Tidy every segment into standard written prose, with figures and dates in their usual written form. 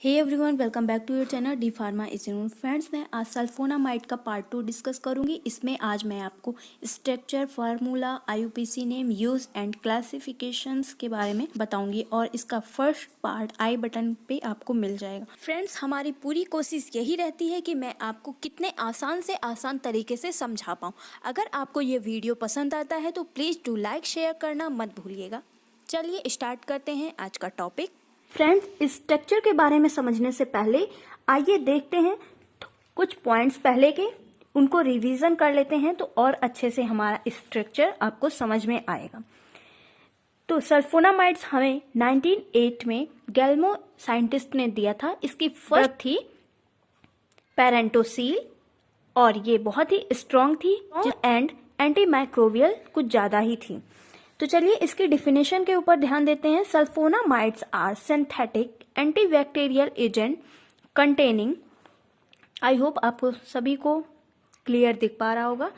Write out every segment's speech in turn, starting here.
Hey everyone, welcome back to your channel D pharma institute. Friends, मैं आज sulphonamide का part 2 discuss करूंगी। इसमें आज मैं आपको structure, formula, IUPAC name, use and classifications के बारे में बताऊंगी और इसका फर्स्ट पार्ट आई बटन पे आपको मिल जाएगा। फ्रेंड्स, हमारी पूरी कोशिश यही रहती है कि मैं आपको कितने आसान से आसान तरीके से समझा पाऊँ। अगर आपको ये वीडियो पसंद आता है तो प्लीज़ डू लाइक शेयर करना मत भूलिएगा। चलिए स्टार्ट करते हैं आज का टॉपिक। फ्रेंड्स, स्ट्रक्चर के बारे में समझने से पहले आइए देखते हैं कुछ पॉइंट्स पहले के, उनको रिवीजन कर लेते हैं तो और अच्छे से हमारा स्ट्रक्चर आपको समझ में आएगा। तो सल्फोनामाइड्स हमें 1908 में गैल्मो साइंटिस्ट ने दिया था। इसकी फर्स्ट थी पेरेंटोसील और ये बहुत ही स्ट्रॉन्ग थी एंड एंटीमाइक्रोबियल कुछ ज़्यादा ही थी। तो चलिए इसकी डिफिनेशन के ऊपर ध्यान देते हैं। Sulfonamides are synthetic antibacterial agent containing, I hope आपको सभी को क्लियर दिख पा रहा होगा,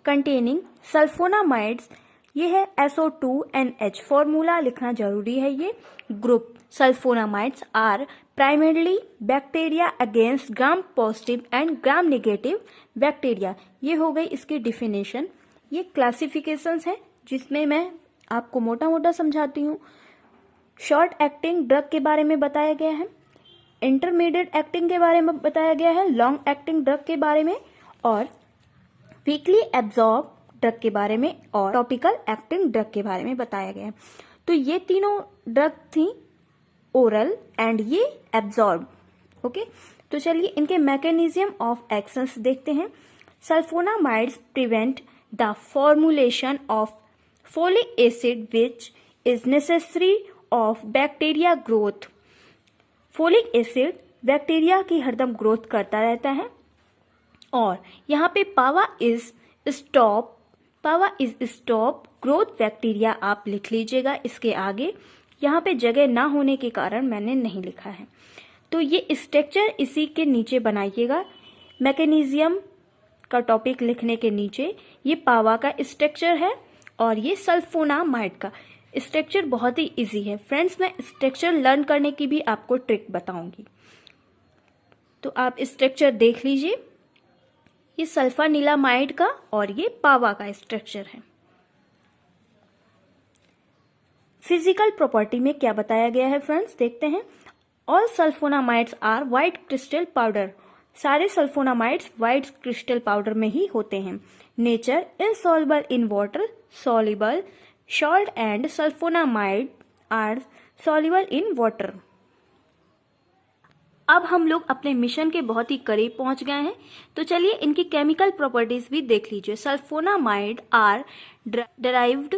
कंटेनिंग सल्फोनामाइड्स, ये है SO2NH। फॉर्मूला लिखना जरूरी है। ये group sulfonamides are primarily bacteria against gram positive and gram negative bacteria. ये हो गई इसकी डिफिनेशन। ये क्लासिफिकेशंस है जिसमें मैं आपको मोटा मोटा समझाती हूँ। शॉर्ट एक्टिंग ड्रग के बारे में बताया गया है, इंटरमीडिएट एक्टिंग के बारे में बताया गया है, लॉन्ग एक्टिंग ड्रग के बारे में और वीकली एब्जॉर्ब ड्रग के बारे में और टॉपिकल एक्टिंग ड्रग के बारे में बताया गया है। तो ये तीनों ड्रग थी, ओरल एंड ये एब्जॉर्ब। ओके, तो चलिए इनके मैकेनिज्म ऑफ एक्शंस देखते हैं। Sulfonamides prevent the formulation of folic acid which is necessary of bacteria growth। Folic acid bacteria की हरदम ग्रोथ करता रहता है। और यहाँ पे पावा इज स्टॉप ग्रोथ बैक्टीरिया आप लिख लीजिएगा इसके आगे। यहाँ पे जगह ना होने के कारण मैंने नहीं लिखा है। तो ये स्ट्रक्चर इसी के नीचे बनाइएगा। मैकेनिज्म का टॉपिक लिखने के नीचे ये पावा का स्ट्रक्चर है और ये सल्फोनामाइड का स्ट्रक्चर बहुत ही इजी है। फ्रेंड्स, मैं स्ट्रक्चर लर्न करने की भी आपको ट्रिक बताऊंगी, तो आप स्ट्रक्चर देख लीजिए। ये सल्फानिलामाइड का और ये पावा का स्ट्रक्चर है। फिजिकल प्रॉपर्टी में क्या बताया गया है फ्रेंड्स, देखते हैं। All sulfonamides are white crystal powder. सारे सल्फोनामाइड्स व्हाइट क्रिस्टल पाउडर में ही होते हैं। Nature insoluble in water, soluble salt and sulfonamide are soluble in water। अब हम लोग अपने मिशन के बहुत ही करीब पहुंच गए हैं, तो चलिए इनकी केमिकल प्रॉपर्टीज भी देख लीजिए। Sulfonamide are derived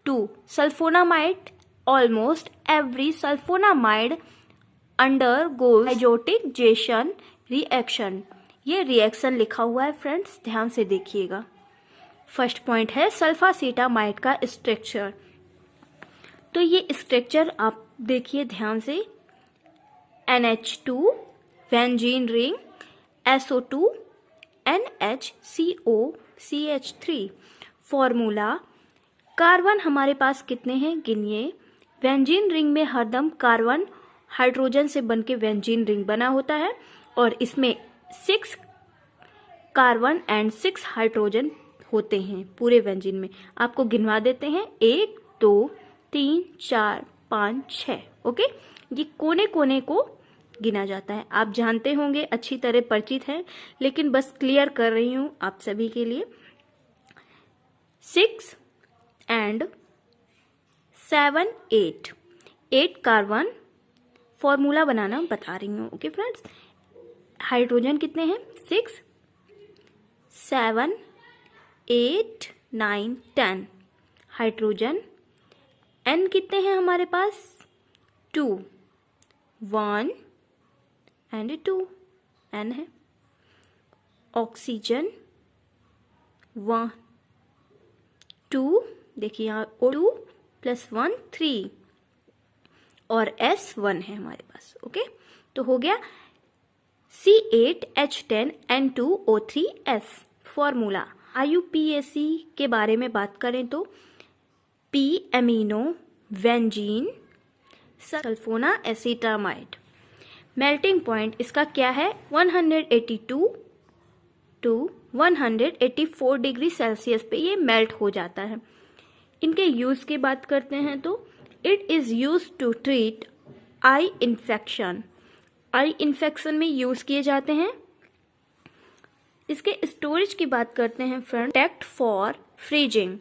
to sulfonamide, almost every sulfonamide undergoes hydrogenation reaction. ये रिएक्शन लिखा हुआ है फ्रेंड्स, ध्यान से देखिएगा। फर्स्ट पॉइंट है सल्फासेटामाइड का स्ट्रक्चर। तो ये स्ट्रक्चर आप देखिए ध्यान से। NH2 benzene ring, SO2 NHCO CH3। Formula, carbon हमारे पास कितने हैं गिनिए। बेंजीन रिंग में हरदम कार्बन हाइड्रोजन से बनके बेंजीन रिंग बना होता है और इसमें 6 कार्बन एंड 6 हाइड्रोजन होते हैं पूरे बेंजीन में। आपको गिनवा देते हैं, 1 2 3 4 5 6। ओके, ये कोने कोने को गिना जाता है। आप जानते होंगे, अच्छी तरह परिचित है, लेकिन बस क्लियर कर रही हूं आप सभी के लिए। 6 एंड 7 8 कार्बन, फॉर्मूला बनाना बता रही हूँ। ओके फ्रेंड्स, हाइड्रोजन कितने हैं, 6 7 8 9 10 हाइड्रोजन। N कितने हैं हमारे पास, 2 1 एंड 2 N है। ऑक्सीजन 1 2, देखिए यहाँ 2 + 1 3 और S 1 है हमारे पास। ओके, तो हो गया C8H10 N2O3S। फॉर्मूला, IUPAC के बारे में बात करें तो P एमिनो बेंजीन सल्फोना एसीटामाइड। मेल्टिंग पॉइंट इसका क्या है 182 टू 184 डिग्री सेल्सियस पे ये मेल्ट हो जाता है। इनके यूज की बात करते हैं तो it is use to treat eye infection. Eye infection में यूज किए जाते हैं। इसके स्टोरेज की बात करते हैं फ्रेंड, प्रोटेक्ट फॉर फ्रीजिंग,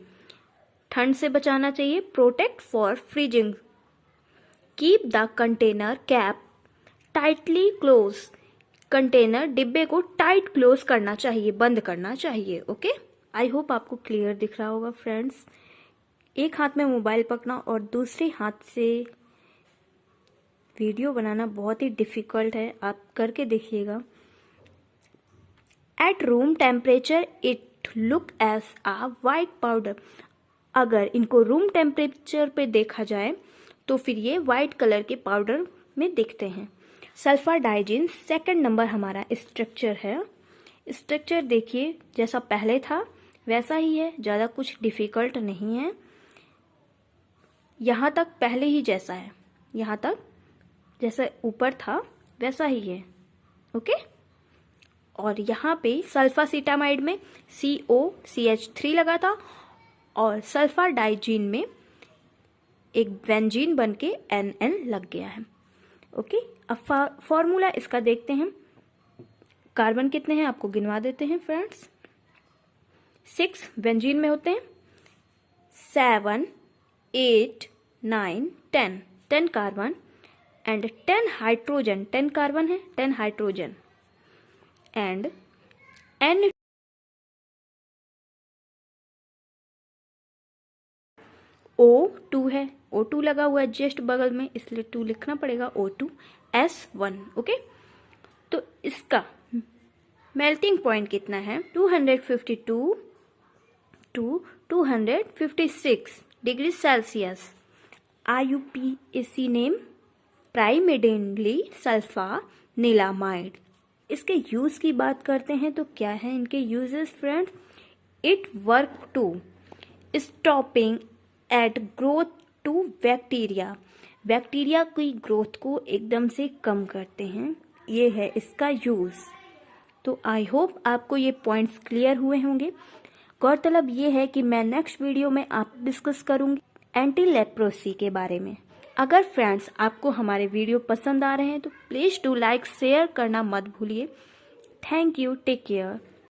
ठंड से बचाना चाहिए, protect for freezing, keep the container cap tightly close, container डिब्बे को टाइट क्लोज करना चाहिए, बंद करना चाहिए। ओके, आई होप आपको क्लियर दिख रहा होगा फ्रेंड्स। एक हाथ में मोबाइल पकड़ना और दूसरे हाथ से वीडियो बनाना बहुत ही डिफिकल्ट है, आप करके देखिएगा। At room temperature it look as a white powder, अगर इनको रूम टेम्परेचर पे देखा जाए तो फिर ये वाइट कलर के पाउडर में दिखते हैं। सल्फर डाइजीन सेकंड नंबर हमारा स्ट्रक्चर है। स्ट्रक्चर देखिए जैसा पहले था वैसा ही है, ज़्यादा कुछ डिफिकल्ट नहीं है। यहाँ तक पहले ही जैसा है, यहाँ तक जैसा ऊपर था वैसा ही है। ओके, और यहाँ पे सल्फासिटामाइड में COCH3 लगा था और सल्फर डाइजीन में एक बेंजीन बन के NN लग गया है। ओके, अब फॉर्मूला इसका देखते हैं। कार्बन कितने हैं आपको गिनवा देते हैं फ्रेंड्स। 6 बेंजीन में होते हैं, 7 8 9 10 10 कार्बन एंड 10 हाइड्रोजन, 10 कार्बन है 10 हाइड्रोजन एंड N O2 है, O2 लगा हुआ है जस्ट बगल में, इसलिए 2 लिखना पड़ेगा, O2S1। ओके, तो इसका मेल्टिंग पॉइंट कितना है 252 to 256 degree Celsius. IUPAC name प्राइमेडेनली सल्फा नीलामाइड। इसके यूज की बात करते हैं तो क्या है इनके uses friends. It work to stopping at growth to bacteria, bacteria की ग्रोथ को एकदम से कम करते हैं, ये है इसका यूज। तो आई होप आपको ये पॉइंट्स क्लियर हुए होंगे। गौरतलब ये है कि मैं नेक्स्ट वीडियो में आप डिस्कस करूंगी एंटी लेप्रोसी के बारे में। अगर फ्रेंड्स आपको हमारे वीडियो पसंद आ रहे हैं तो प्लीज़ डू लाइक शेयर करना मत भूलिए। Thank you, take care.